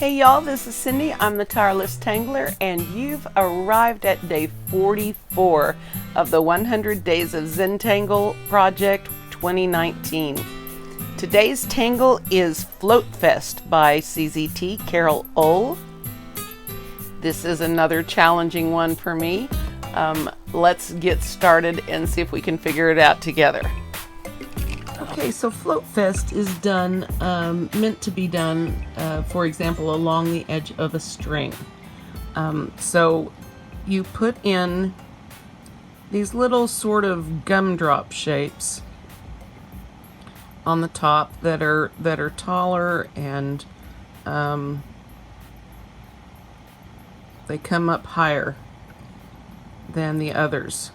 Hey y'all, this is Cindy. I'm the Tireless Tangler, and you've arrived at day 44 of the 100 Days of Zentangle Project 2019. Today's tangle is Floatfest by CZT, Carole Ohl. This is another challenging one for me. Let's get started and see if we can figure it out together. Okay, so Floatfest is done, meant to be done, for example, along the edge of a string. So you put in these little sort of gumdrop shapes on the top that are taller, and they come up higher than the others.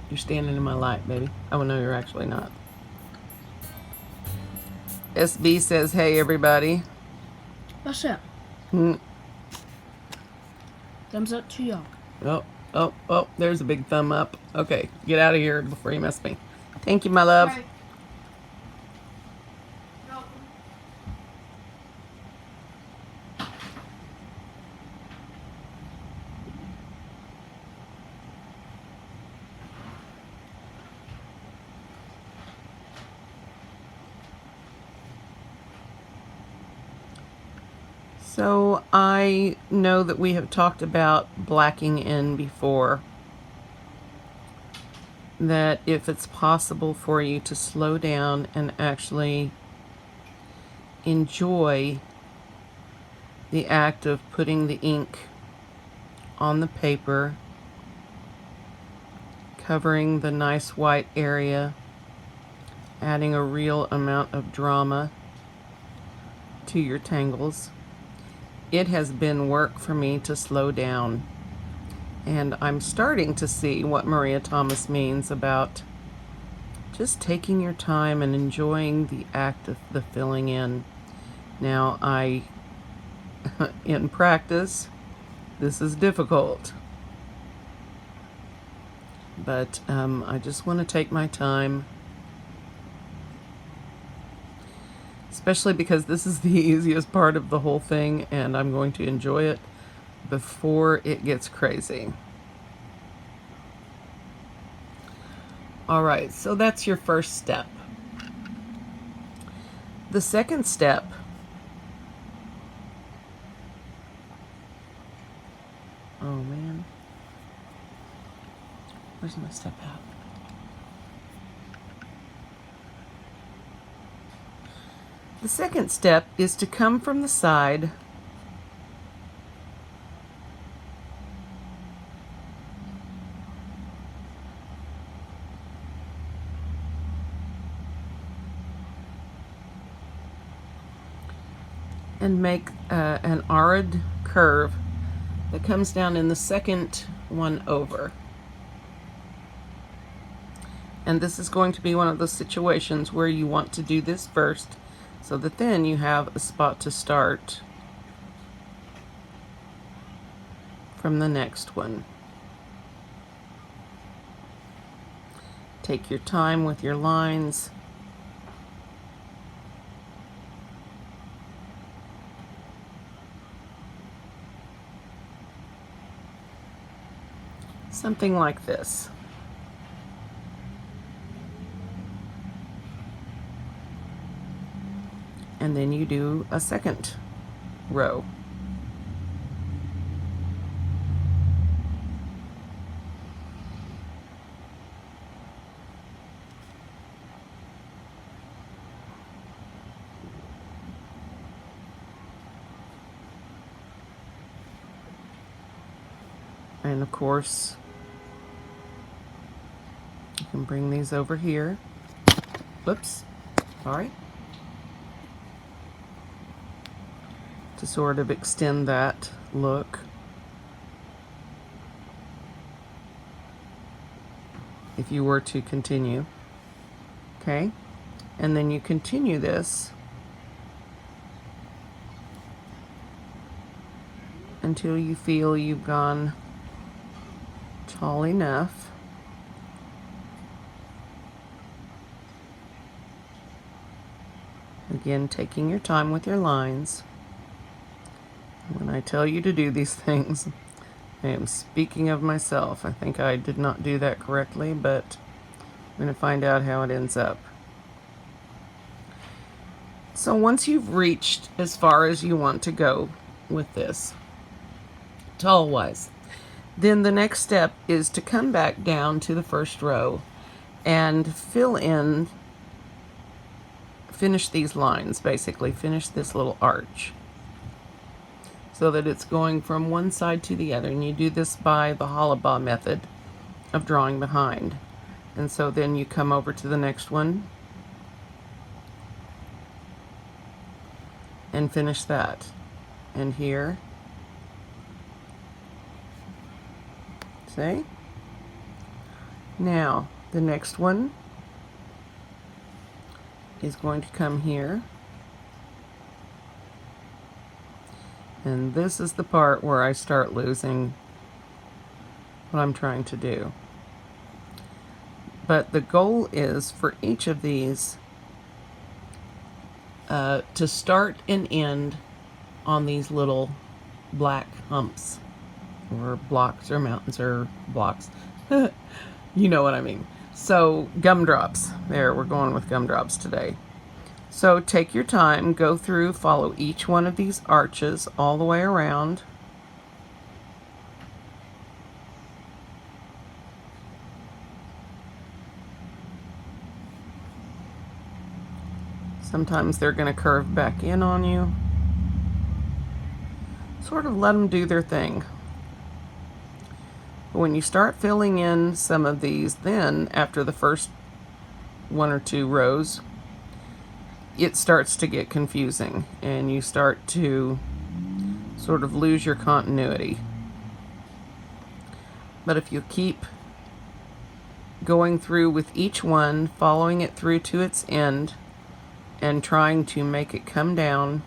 You're standing in my light, baby. Oh, no, you're actually not. SB says, hey, everybody. What's up? Thumbs up to y'all. Oh, there's a big thumb up. Okay, get out of here before you mess me. Thank you, my love. Right. So I know that we have talked about blacking in before, that if it's possible for you to slow down and actually enjoy the act of putting the ink on the paper, covering the nice white area, adding a real amount of drama to your tangles. It has been work for me to slow down, and I'm starting to see what Maria Thomas means about just taking your time and enjoying the act of the filling in. Now, in practice, this is difficult, but I just want to take my time, especially because this is the easiest part of the whole thing, and I'm going to enjoy it before it gets crazy. All right, so that's your first step. The second step oh man, where's my step out? The second step is to come from the side and make an arid curve that comes down in the second one over. And this is going to be one of those situations where you want to do this first, so that then you have a spot to start from the next one. Take your time with your lines. Something like this. And then you do a second row. And of course, you can bring these over here. Whoops. All right. To sort of extend that look. If you were to continue. Okay. And then you continue this until you feel you've gone tall enough. Again, taking your time with your lines. When I tell you to do these things, I am speaking of myself. I think I did not do that correctly, but I'm going to find out how it ends up. So once you've reached as far as you want to go with this, tall-wise, then the next step is to come back down to the first row and finish these lines, basically. Finish this little arch so that it's going from one side to the other. And you do this by the Zentangle method of drawing behind. And so then you come over to the next one and finish that. And here, see? Now, the next one is going to come here. And this is the part where I start losing what I'm trying to do. But the goal is for each of these to start and end on these little black humps, or blocks, or mountains, or blocks. You know what I mean. So gumdrops. There, we're going with gumdrops today. So take your time, go through, follow each one of these arches all the way around. Sometimes they're going to curve back in on you. Sort of let them do their thing. But when you start filling in some of these, then after the first one or two rows, it starts to get confusing and you start to sort of lose your continuity. But if you keep going through with each one, following it through to its end, and trying to make it come down,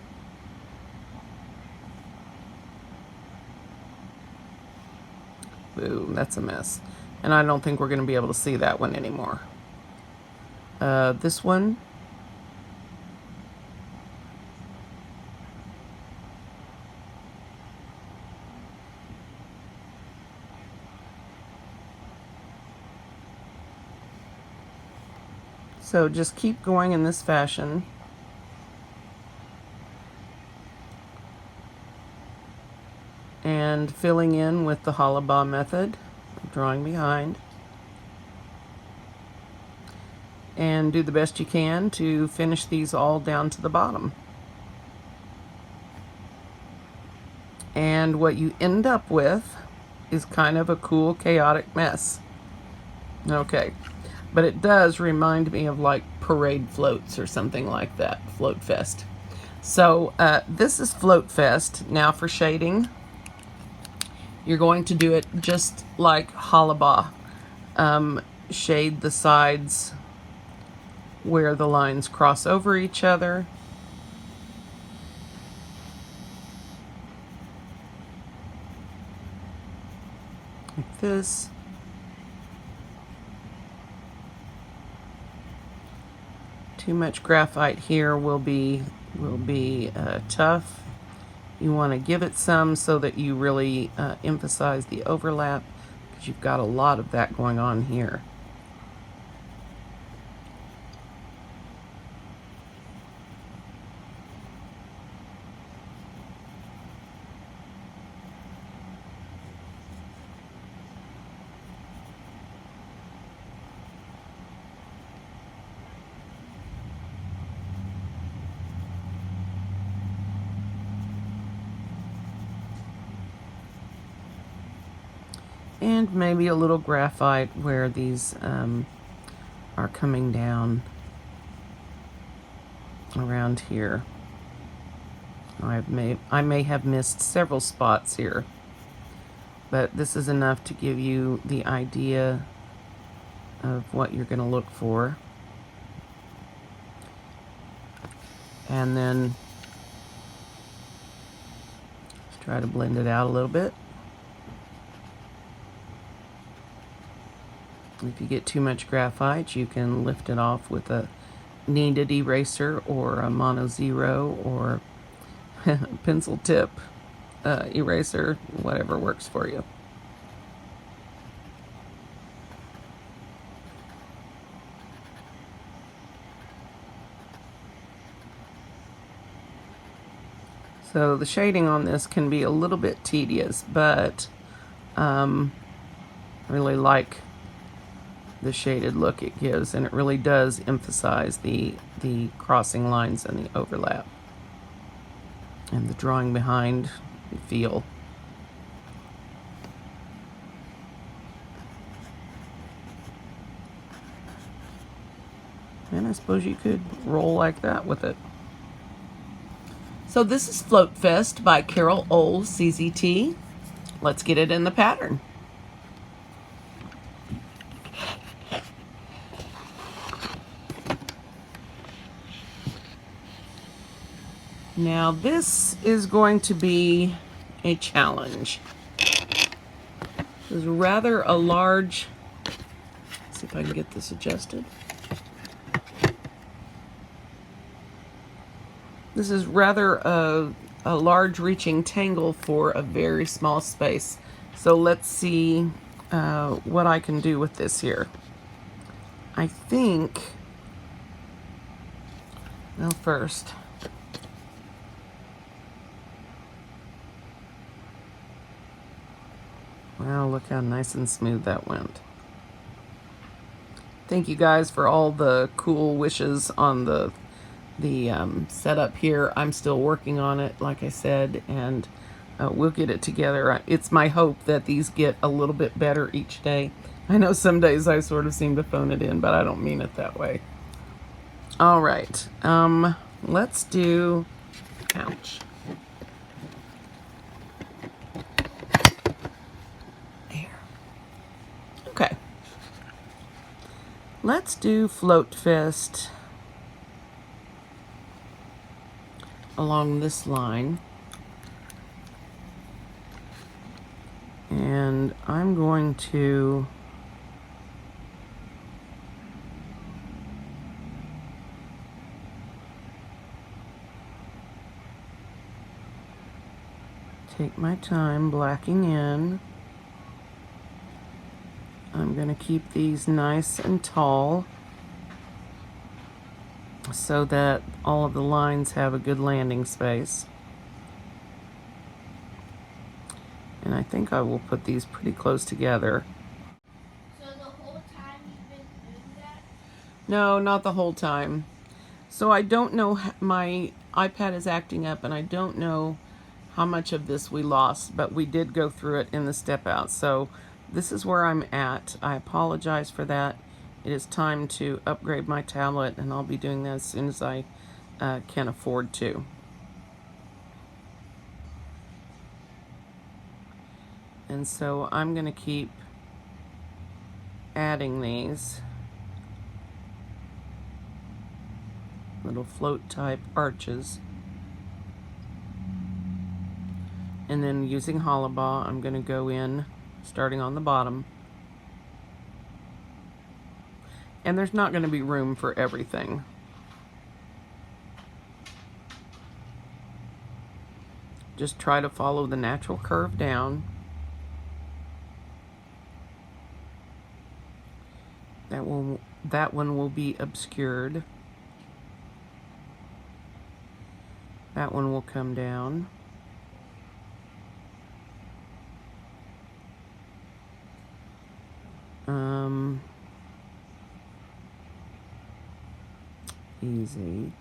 boo, that's a mess. And I don't think we're going to be able to see that one anymore. This one, so just keep going in this fashion. And filling in with the Zentangle method, drawing behind. And do the best you can to finish these all down to the bottom. And what you end up with is kind of a cool, chaotic mess. Okay. But it does remind me of like parade floats or something like that, Floatfest. So this is Floatfest. Now for shading, you're going to do it just like Zentangle. Shade the sides where the lines cross over each other. Like this. Too much graphite here will be tough. You want to give it some so that you really emphasize the overlap, because you've got a lot of that going on here. And maybe a little graphite where these are coming down around here. I may have missed several spots here, but this is enough to give you the idea of what you're going to look for. And then let's try to blend it out a little bit. If you get too much graphite, you can lift it off with a kneaded eraser or a mono zero or pencil tip eraser, whatever works for you. So the shading on this can be a little bit tedious, but I really like the shaded look it gives, and it really does emphasize the crossing lines and the overlap and the drawing behind feel. And I suppose you could roll like that with it. So this is Floatfest by Carole Ohl, CZT. Let's get it in the pattern. Now this is going to be a challenge. This is rather a large, let's see if I can get this adjusted. This is rather a large reaching tangle for a very small space. So let's see what I can do with this here. I think, well, first, wow, look how nice and smooth that went. Thank you guys for all the cool wishes on the setup here. I'm still working on it, like I said, and we'll get it together. It's my hope that these get a little bit better each day. I know some days I sort of seem to phone it in, but I don't mean it that way. All right, let's do, ouch. There. Okay. Let's do Floatfest along this line. And I'm going to take my time blacking in. I'm going to keep these nice and tall so that all of the lines have a good landing space. And I think I will put these pretty close together. So the whole time you've been doing that? No, not the whole time. So I don't know, my iPad is acting up and I don't know how much of this we lost, but we did go through it in the step out. So this is where I'm at. I apologize for that. It is time to upgrade my tablet, and I'll be doing that as soon as I can afford to. And so I'm going to keep adding these little float type arches. And then using Hollabaugh, I'm going to go in starting on the bottom. And there's not going to be room for everything. Just try to follow the natural curve down. That one will be obscured. That one will come down. Easy.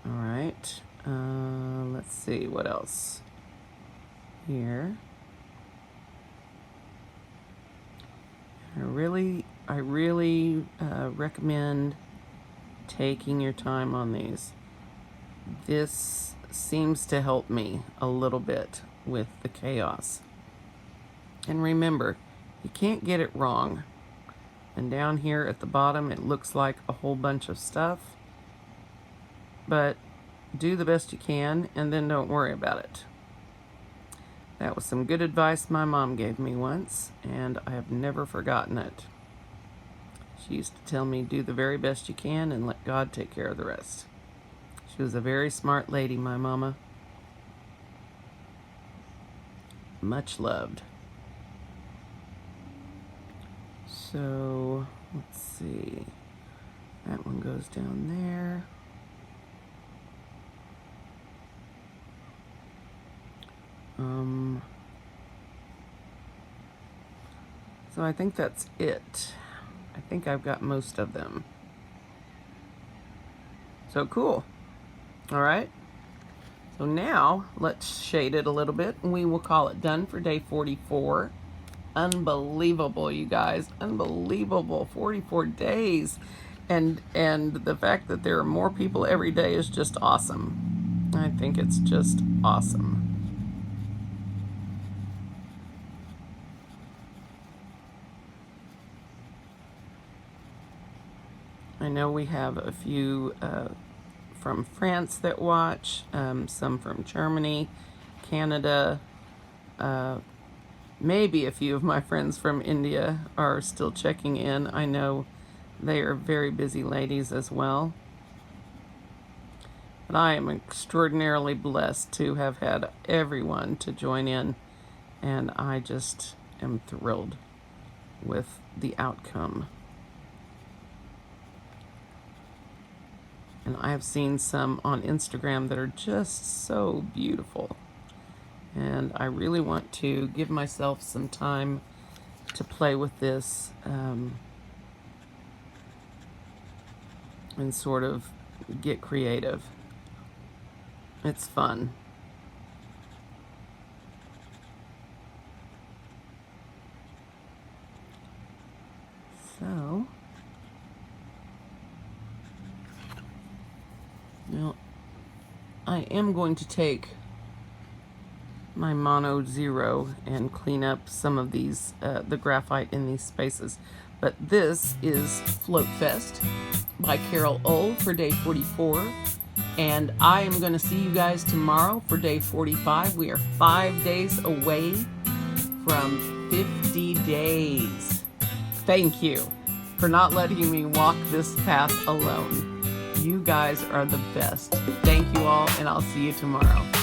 All right. Let's see what else here. I really recommend taking your time on these. This seems to help me a little bit with the chaos. And remember, you can't get it wrong. And down here at the bottom, it looks like a whole bunch of stuff. But do the best you can, and then don't worry about it. That was some good advice my mom gave me once, and I have never forgotten it. She used to tell me, do the very best you can and let God take care of the rest. She was a very smart lady, my mama. Much loved. So, let's see. That one goes down there. So I think that's it. I think I've got most of them. So cool. All right. So now let's shade it a little bit and we will call it done for day 44. Unbelievable, you guys. Unbelievable. 44 days. And the fact that there are more people every day is just awesome. I think it's just awesome. I know we have a few from France that watch, some from Germany, Canada, maybe a few of my friends from India are still checking in. I know they are very busy ladies as well. But I am extraordinarily blessed to have had everyone to join in, and I just am thrilled with the outcome. And I have seen some on Instagram that are just so beautiful. And I really want to give myself some time to play with this and sort of get creative. It's fun. So, now I am going to take my Mono Zero and clean up some of these, the graphite in these spaces. But this is Floatfest by Carole Ohl for day 44. And I am going to see you guys tomorrow for day 45. We are 5 days away from 50 days. Thank you for not letting me walk this path alone. You guys are the best. Thank you all, and I'll see you tomorrow.